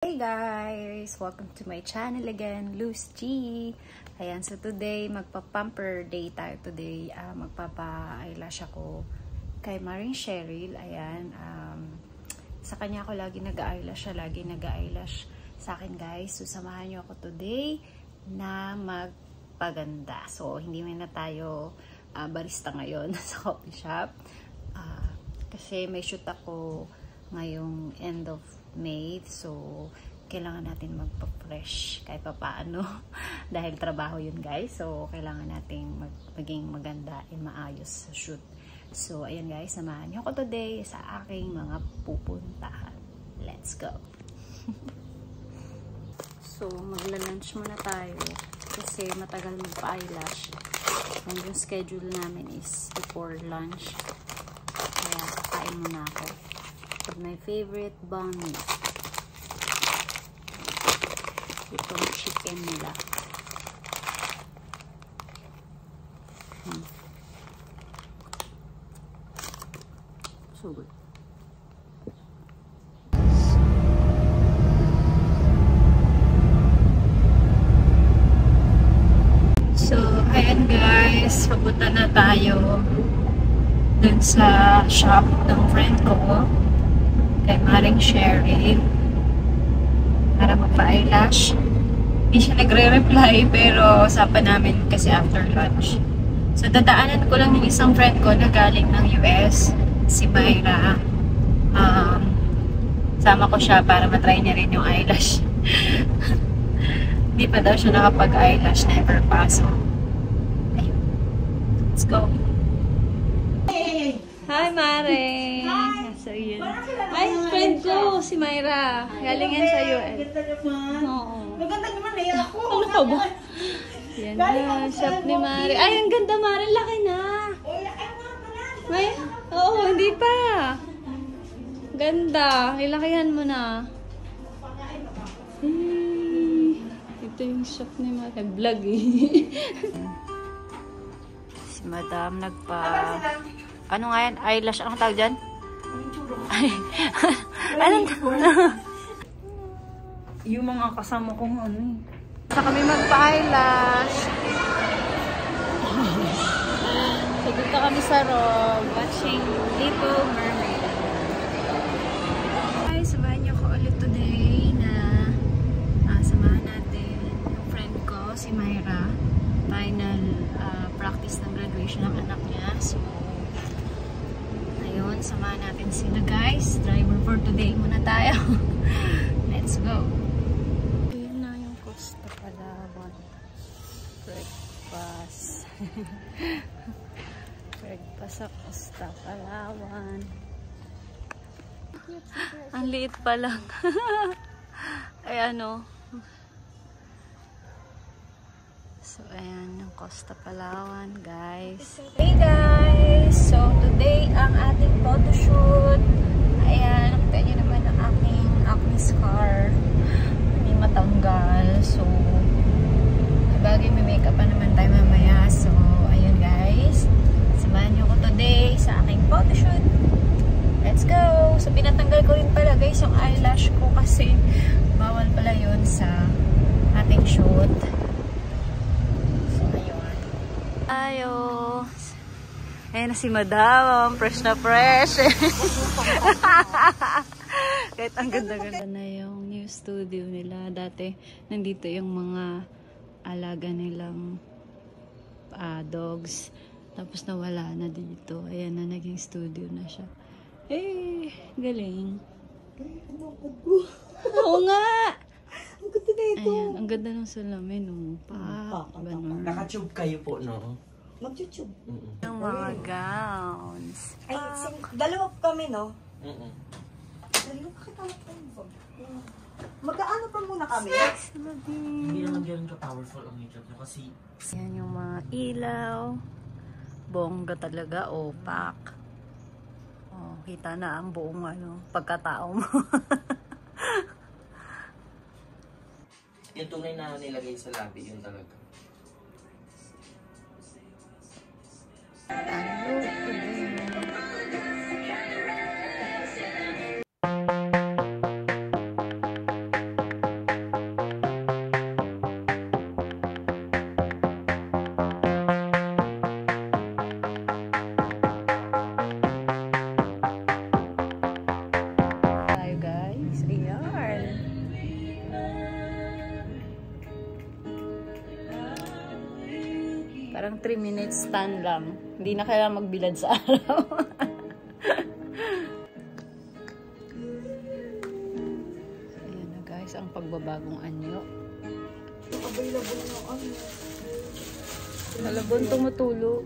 Hey guys! Welcome to my channel again, Luz G. Ayan, so today, magpa-pamper day tayo today. Magpapa-eyelash ako kay Maring Cheryl. Ayan, sa kanya ako lagi nag-eyelash. Siya lagi nag-eyelash sa akin guys. So, samahan niyo ako today na magpaganda. So, hindi na tayo barista ngayon sa coffee shop. Kasi may shoot ako ngayong end of May. So, kailangan natin magpa-fresh kahit pa paano. Dahil trabaho yun guys. So, kailangan natin maging maganda and maayos sa shoot. So, ayan guys, samahan niyo ako today sa aking mga pupuntahan. Let's go! So, magla-lunch muna tayo. Kasi matagal magpa-eyelash. And yung schedule namin is before lunch. Kaya, kakain muna ako. My favorite bunny. Itong chicken nila. So good. So, ayan guys. Papunta na tayo dun sa shop ng friend ko. Kay Maring Cheryl para magpa-eyelash. Hindi siya nagre-reply pero usapan namin kasi after lunch. So dadaanan ko lang yung isang friend ko na galing ng US, si Myra. Sama ko siya para matry niya rin yung eyelash. Hindi pa daw siya nakapag-eyelash, never pa. So, ayun. Let's go. Hi, Mare! Hi! So, yun. Ay, friend ko, si Myra. Galing yan sa US. Ganda naman. Oo. Maganda naman eh ako. Ano ka ba? Yan na, shop ni Mare. Ay, ang ganda, Mare. Laki na. May? Oo, hindi pa. Ganda. Ilakihan mo na. Ito yung shop ni Mare. Vlog eh. Si Madam ano nga yan? Eyelash? Anong tawag dyan? Ay. Anong yung mga kasama kong ano eh. Sa kami magpa-eyelash. So dito kami sa room watching Little Mermaid. Guys, samahan niyo ko ulit today na samahan natin yung friend ko, si Myra. Final practice ng graduation ng anak niya. So, ayun, samahan natin sila guys. Driver for today muna tayo. Let's go. Ayun na yung Costa Palawan. Breakfast. Breakfast sa Costa Palawan. Ang liit pa lang. Ay ano. So, ayan yung Costa Palawan, guys. Hey guys! So, today ang ating photoshoot. Ayan, nakita nyo naman ang aking acne scar. Hindi matanggal. So, bagay may makeup pa naman tayo mamaya. So, ayun guys. Samahan nyo ko today sa aking photoshoot. Let's go! So, pinatanggal ko rin pala guys yung eyelash ko kasi bawal pala yun sa ating shoot. Ayo. Ayan na si Madam. Fresh na fresh. Kahit ang ganda-ganda na yung new studio nila. Dati, nandito yung mga alaga nilang dogs. Tapos nawala na dito. Ayan na, naging studio na siya. Eh, galing. Oo nga! Ang ganda na ito. Ayan, ang ganda ng salamin. Naka-tube kayo po, no? Mag-YouTube. Yung mga gowns. Ay, dalawa kami, no? Dalawa pakita mo. Magkaano pa muna kami? Hindi naman ganun ka-powerful ang makeup nyo kasi... Yan yung mga ilaw. Bongga talaga, opak. Oh, kita na ang buong pagkatao mo. Yung tunay na nilagay sa labi, yun talaga. Parang 3 minutes stand lang. Hindi na kailangan magbilad sa araw. Ayan na guys, ang pagbabagong anyo. Available na ano. Malabon tumutulo.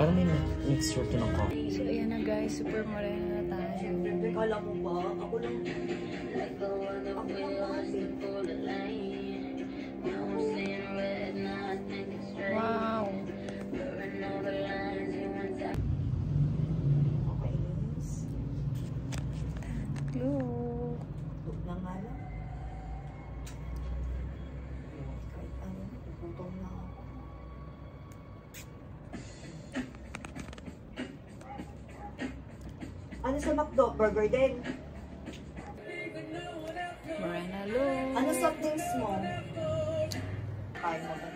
Parang may mixture to ng coffee. So ayan na guys, super morena na tayo. Kala mo ba? Ako lang. Wow! Okay, Liz. Look! Tug na nga lang. Kahit ano, puputom na ako. Ano sa McDo? Burger din. Morena look! Ano sa things mo? Kaya mo ba?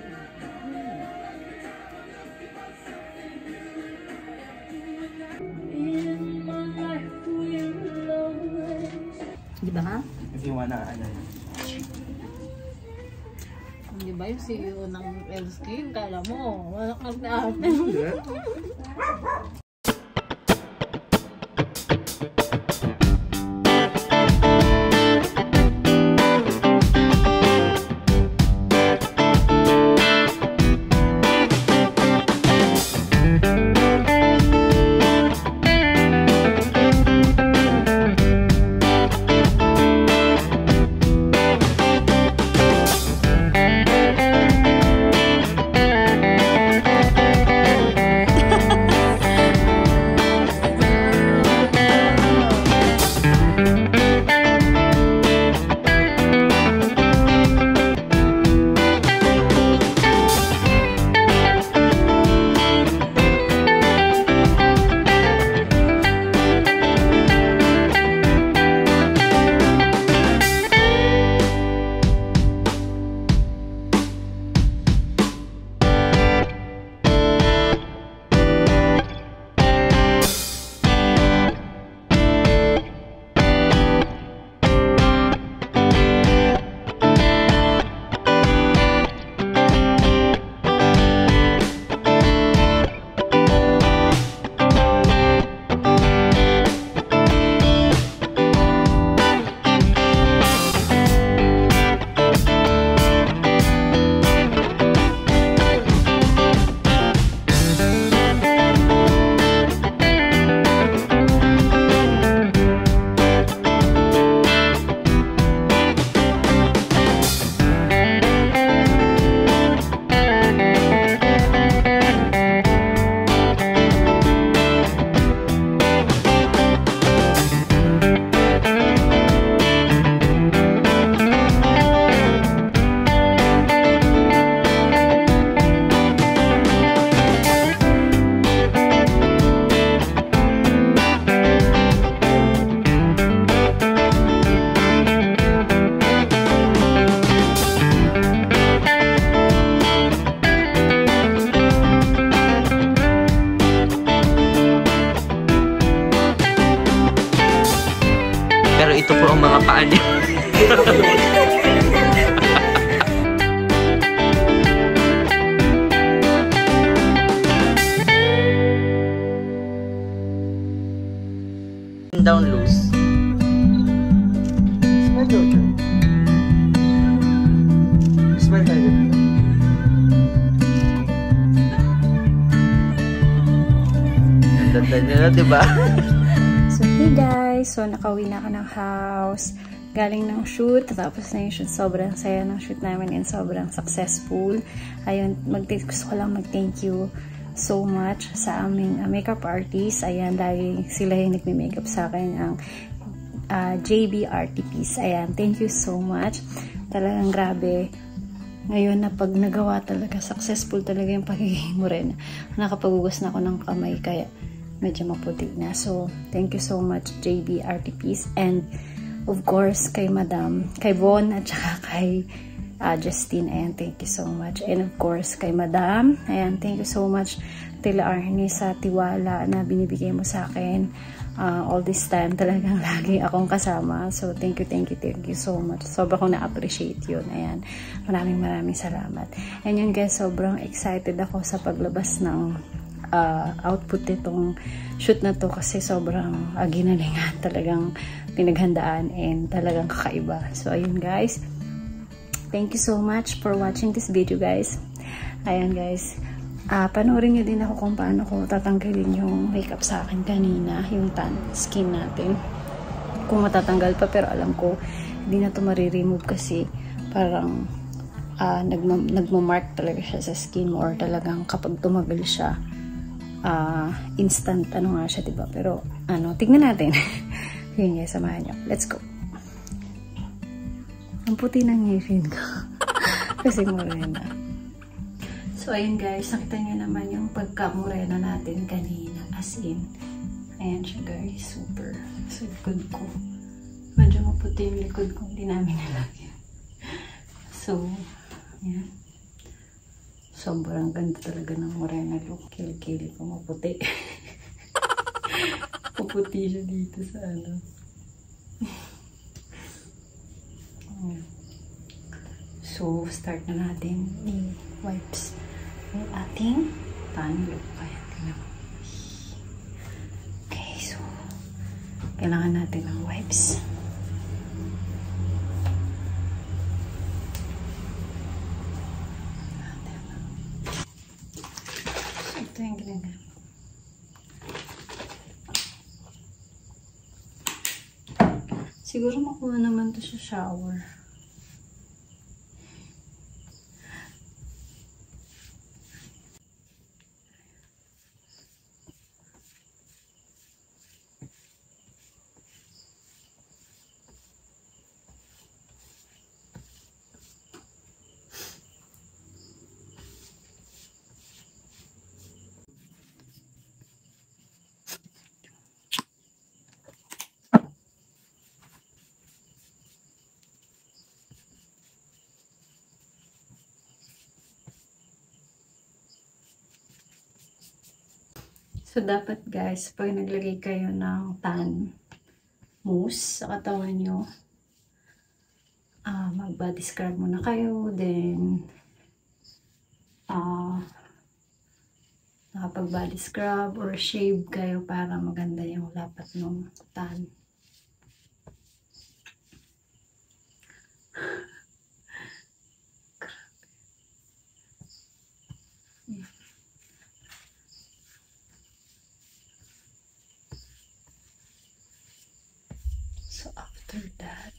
Di ba ha? If you wanna, ano. Di ba yung CEO ng L-Skin? Kala mo, wala kang daan. Pero ito po ang mga paa niya. Down loose. Smell dojo. Smell tayo. Ang ganda nila, diba? So hey guys, so nakauwi na ako ng house. Galing ng shoot, tapos na yung shoot. Sobrang saya ng shoot namin and sobrang successful. Ayun, gusto ko lang mag-thank you so much sa aming makeup artist. Ayan, dahil sila yung nagme-makeup sa akin, ang JB Artipiece. Ayan, thank you so much. Talagang grabe. Ngayon na pag nagawa talaga, successful talaga yung pagiging morena. Nakapagugos na ako ng kamay, kaya medyo maputi na. So, thank you so much, JB Artipiece. And, of course, kay Madam, kay Von, at saka kay Justine. Ayan, thank you so much. And of course, kay Madam. Ayan, thank you so much, Tila Arnie, sa tiwala na binibigay mo sa akin. All this time, talagang lagi akong kasama. So, thank you so much. Sobrang ko na-appreciate yun. Ayan, maraming salamat. And yun guys, sobrang excited ako sa paglabas ng output nitong shoot na to kasi sobrang ginalingan, talagang pinaghandaan and talagang kakaiba. So, ayun guys. Thank you so much for watching this video guys. Ayan guys. Panoorin nyo din ako kung paano ko tatanggalin yung makeup sa akin kanina. Yung tan skin natin. Kung matatanggal pa, pero alam ko hindi na to mariremove kasi parang nagmamark talaga siya sa skin mo, or talagang kapag tumagal siya instant ano nga siya, diba? Pero tignan natin. Yun guys, samahan nyo. Let's go. Ang puti ng ngipin ko. Kasi morena. So, ayun guys. Nakita nyo naman yung pagka-morena natin kanina. As in. Ayan siya guys. Super. Sa likod ko. Medyo maputi yung likod ko. Hindi namin nalagyan. So, ayan. Sobrang ganda talaga ng morena look. Kili-kili ko maputi. Maputi siya dito sa ano. So, start na natin i-wipes yung ating tan look. Kaya, tingnan mo. Okay, so, kailangan natin ng wipes. So, ito yung ginagawa. Siguro makuha naman to sa shower. So, dapat guys, pag naglagay kayo ng tan mousse sa katawan nyo, mag-body scrub muna kayo, then nakapag-body scrub or shave kayo para maganda yung lapat ng tan. So after that,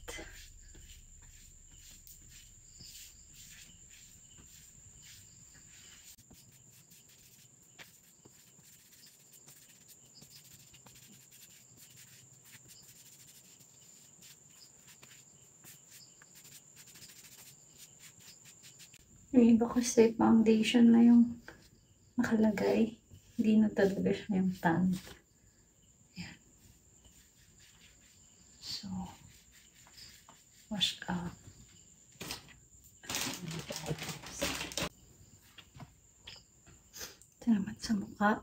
yung iba kasi foundation na yung nakalagay, hindi na talaga siya yung tan. Ayan. So, wash up. Ito naman sa mukha.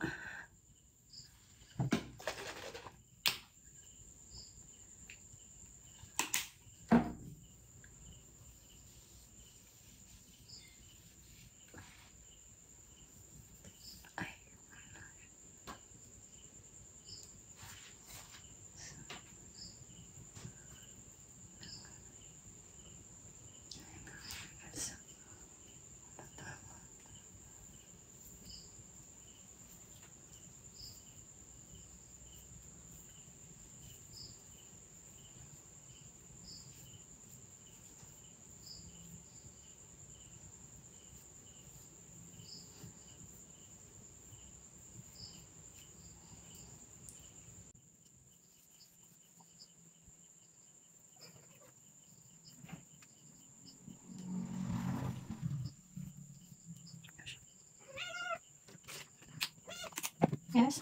Yes.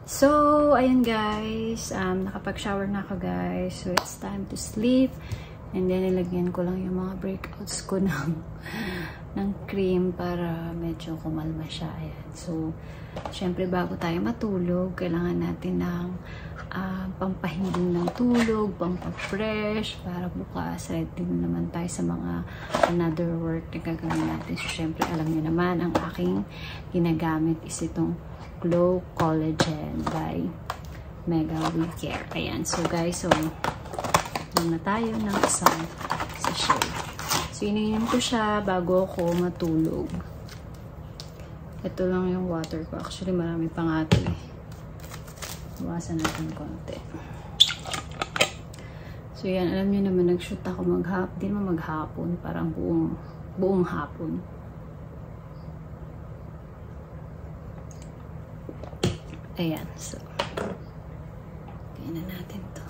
So, ayun guys, nakapag-shower na ako guys. So, it's time to sleep. And then, nilagyan ko lang yung mga breakouts ko ng cream para medyo kumalma siya. Ayan. So, syempre bago tayo matulog, kailangan natin ng pampahimbing ng tulog, pampafresh, para bukas ready naman tayo sa mga another work na gagawin natin. So, syempre, alam niyo naman, ang aking ginagamit is itong Glow Collagen by Mega We Care. Ayan. So, guys, so, na tayo ng isang sachet. So, iniinom ko siya bago ako matulog. Ito lang yung water ko. Actually, marami pang ato eh. Iwasan natin konti. So, yan. Alam niyo naman, nag-shoot ako di naman maghapon. Parang buong hapon. Ayan. So, kaya na natin to.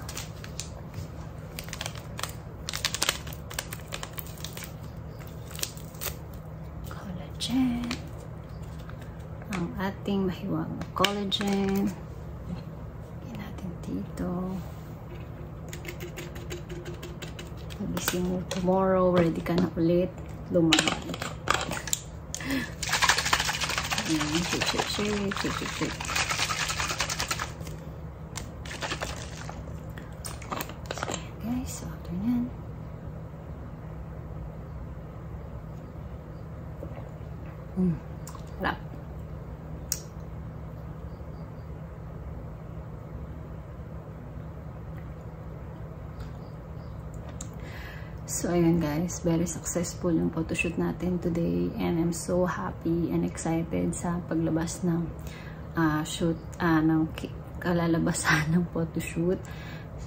Collagen. Ang ating mahiwagang collagen. Lagyan natin dito. Pagising mo tomorrow, ready ka na ulit lumaban. Ayan, shake. So, after yan. Harap. So, ayun guys. Very successful yung photoshoot natin today. And I'm so happy and excited sa paglabas ng shoot, ng kalalabasan ng photoshoot.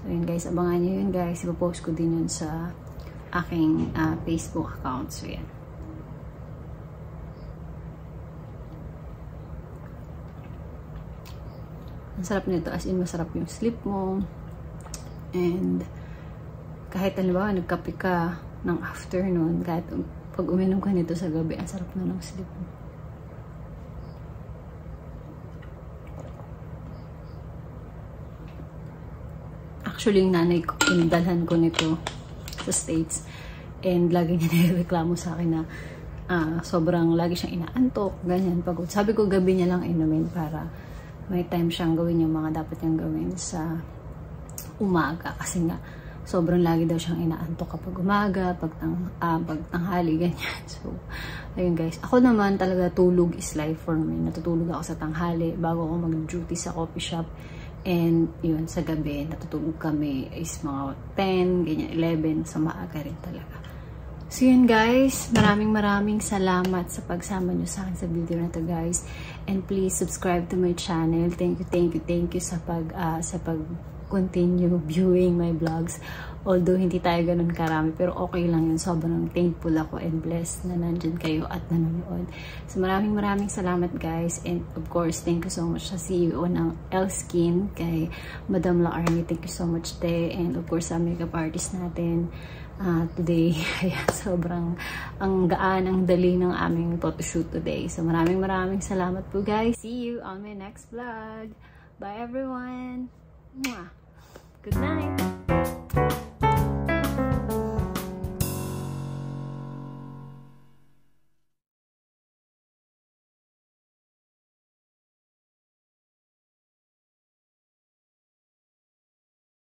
So, yun guys, abangan nyo yun guys. Ipopost ko din yun sa aking Facebook account. So, yan. Ang sarap nito. As in, masarap yung sleep mo. And, kahit halimbawa, nagkape ka ng afternoon, kahit pag uminom ka nito sa gabi, ang sarap na ng sleep mo. Actually, yung nanay ko, pinadalhan ko nito sa States. And lagi niya nireklamo sa akin na sobrang lagi siyang inaantok, ganyan, pagod. Sabi ko, gabi niya lang inumin para may time siyang gawin yung mga dapat niyang gawin sa umaga. Kasi nga, sobrang lagi daw siyang inaantok kapag umaga, pag tanghali, ganyan. So, ayun guys. Ako naman talaga, tulog is life for me. Natutulog ako sa tanghali bago ako mag-duty sa coffee shop. And yun, sa gabi, natutulog kami is mga 10, ganyan, 11, sa maaga rin talaga. So yun guys, maraming salamat sa pagsama nyo sa akin sa video na to guys. And please subscribe to my channel. Thank you sa pag-continue viewing my vlogs. Although hindi tayo ganun karami, pero okay lang yun. Sobrang thankful ako and blessed na nandyan kayo at nanonood. So maraming salamat guys. And of course, thank you so much sa CEO ng Elskin, kay Madam La Army. Thank you so much te. And of course, sa makeup artist natin today. Sobrang ang gaan, ang dali ng aming photoshoot today. So maraming salamat po guys. See you on my next vlog. Bye everyone. Mwah. Good night.